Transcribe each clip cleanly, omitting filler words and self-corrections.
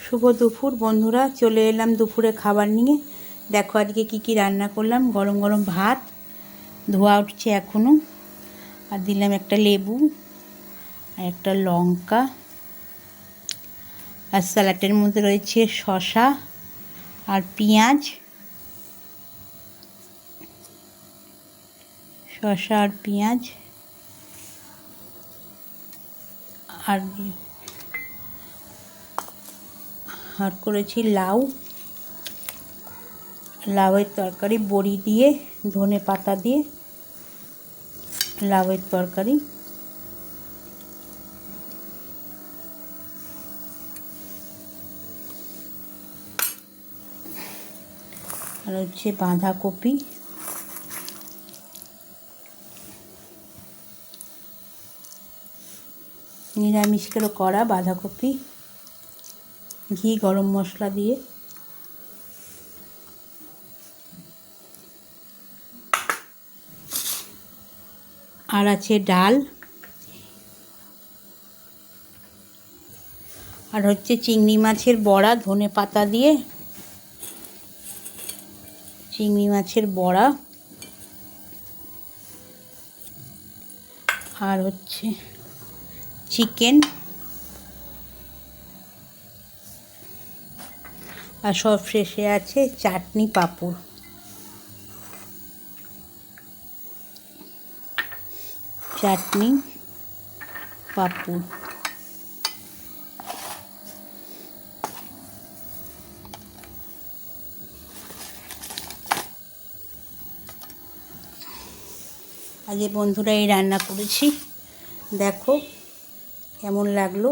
শুভ দুপুর বন্ধুরা, চলে এলাম দুপুরে খাবার নিয়ে। দেখো আজকে কি রান্না করলাম। গরম গরম ভাত, ধোয়া উঠছে এখনও, আর দিলাম একটা লেবু আর একটা লঙ্কা, আর স্যালাডের মধ্যে রয়েছে শসা আর পেঁয়াজ, আর করেছি লাউয়ের তরকারি, বড়ি দিয়ে, ধনে পাতা দিয়ে লাউয়ের তরকারি। আর হচ্ছে বাঁধাকপি, নিরামিষ করে করা বাঁধাকপি, ঘি গরম মশলা দিয়ে। আর আছে ডাল, আর হচ্ছে চিংড়ি মাছের বড়া, ধনে পাতা দিয়ে চিংড়ি মাছের বড়া, আর হচ্ছে চিকেন, আর সব শেষে আছে চাটনি, পাঁপড়। আজকে বন্ধুরা এই রান্না করেছি, দেখো কেমন লাগলো।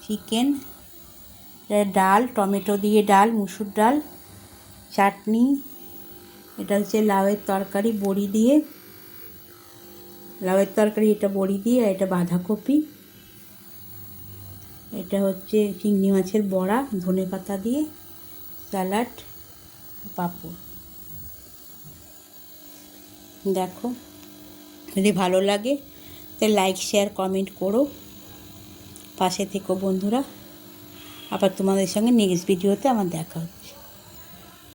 চিকেন, ডাল, টমেটো দিয়ে ডাল, মুসুর ডাল, চাটনি, এটা হচ্ছে লাউয়ের তরকারি বড়ি দিয়ে, এটা বড়ি দিয়ে, আর এটা বাঁধাকপি, এটা হচ্ছে চিংড়ি মাছের বড়া ধনে পাতা দিয়ে, স্যালাড, পাঁপড়। দেখো, যদি ভালো লাগে তাহলে লাইক, শেয়ার, কমেন্ট করো, পাশে থেকো বন্ধুরা। আবার তোমাদের সঙ্গে নেক্সট ভিডিওতে আমার দেখা হচ্ছে।